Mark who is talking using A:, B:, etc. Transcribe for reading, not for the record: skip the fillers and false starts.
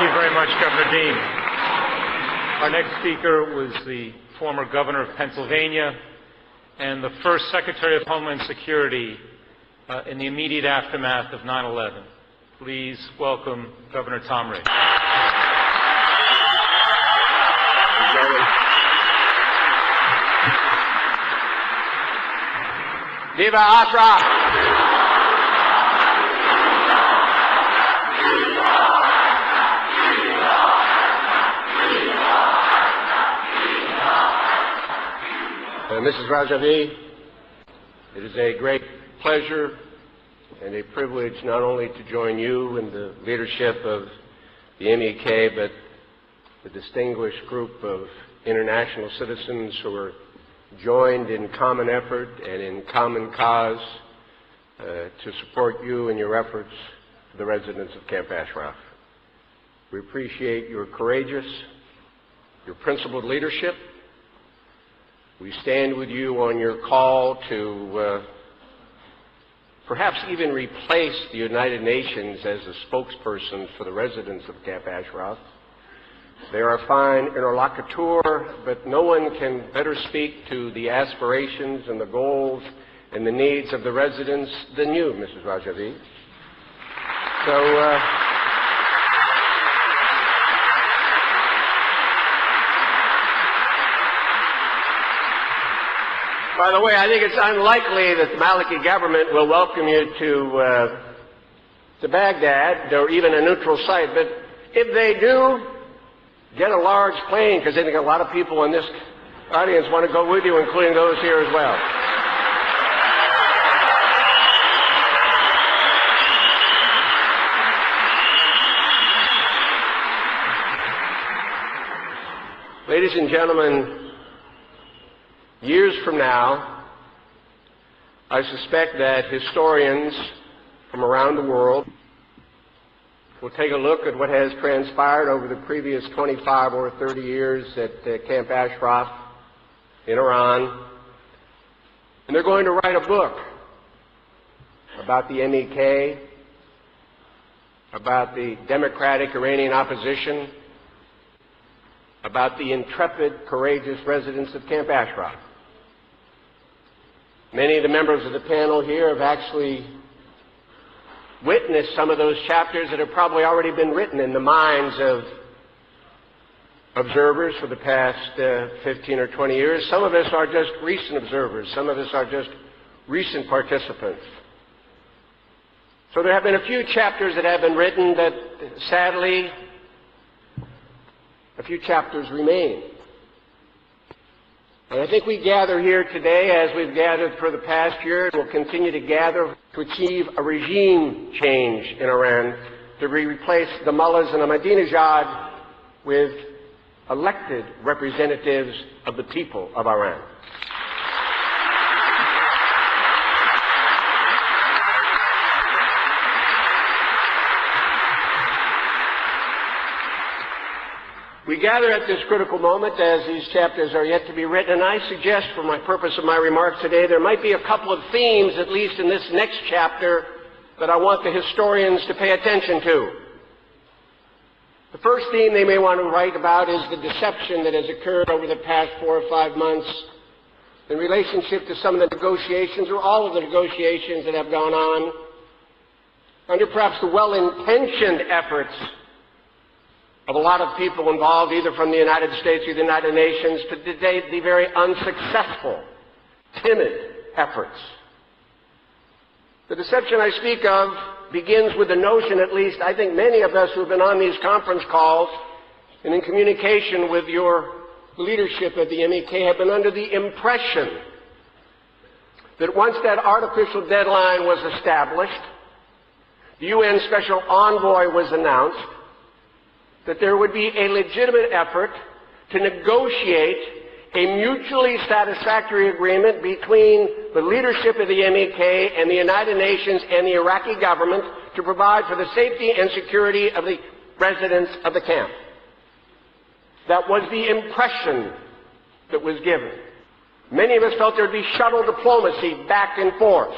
A: you very much, Governor Dean. Our next speaker was the former governor of Pennsylvania and the first Secretary of Homeland Security in the immediate aftermath of 9/11. Please welcome Governor Tom Ray.
B: Viva اشرف! Mrs. Rajavi, it is a great pleasure and a privilege not only to join you in the leadership of the MEK, but the distinguished group of international citizens who are joined in common effort and in common cause to support you in your efforts for the residents of Camp Ashraf. We appreciate your courageous, your principled leadership. We stand with you on your call to perhaps even replace the United Nations as a spokesperson for the residents of Camp Ashraf. They are a fine interlocutor, but no one can better speak to the aspirations and the goals and the needs of the residents than you, Mrs. Rajavi. So, by the way, I think it's unlikely that the Maliki government will welcome you to Baghdad or even a neutral site. But if they do, get a large plane, because I think a lot of people in this audience want to go with you, including those here as well. Ladies and gentlemen, years from now, I suspect that historians from around the world will take a look at what has transpired over the previous 25 or 30 years at Camp Ashraf in Iran, and they're going to write a book about the MEK, about the democratic Iranian opposition, about the intrepid, courageous residents of Camp Ashraf. Many of the members of the panel here have actually witnessed some of those chapters that have probably already been written in the minds of observers for the past 15 or 20 years. Some of us are just recent observers. Some of us are just recent participants. So there have been a few chapters that have been written that, sadly, a few chapters remain. And I think we gather here today, as we've gathered for the past year, and will continue to gather to achieve a regime change in Iran, to replace the mullahs and Ahmadinejad with elected representatives of the people of Iran. We gather at this critical moment as these chapters are yet to be written, and I suggest for my purpose of my remarks today, there might be a couple of themes, at least in this next chapter, that I want the historians to pay attention to. The first theme they may want to write about is the deception that has occurred over the past 4 or 5 months in relationship to some of the negotiations, or all of the negotiations that have gone on, under perhaps the well-intentioned efforts of a lot of people involved, either from the United States or the United Nations, to today the very unsuccessful, timid efforts. The deception I speak of begins with the notion, at least I think many of us who have been on these conference calls and in communication with your leadership at the MEK have been under the impression that once that artificial deadline was established, the UN Special Envoy was announced, that there would be a legitimate effort to negotiate a mutually satisfactory agreement between the leadership of the MEK and the United Nations and the Iraqi government to provide for the safety and security of the residents of the camp. That was the impression that was given. Many of us felt there would be shuttle diplomacy back and forth.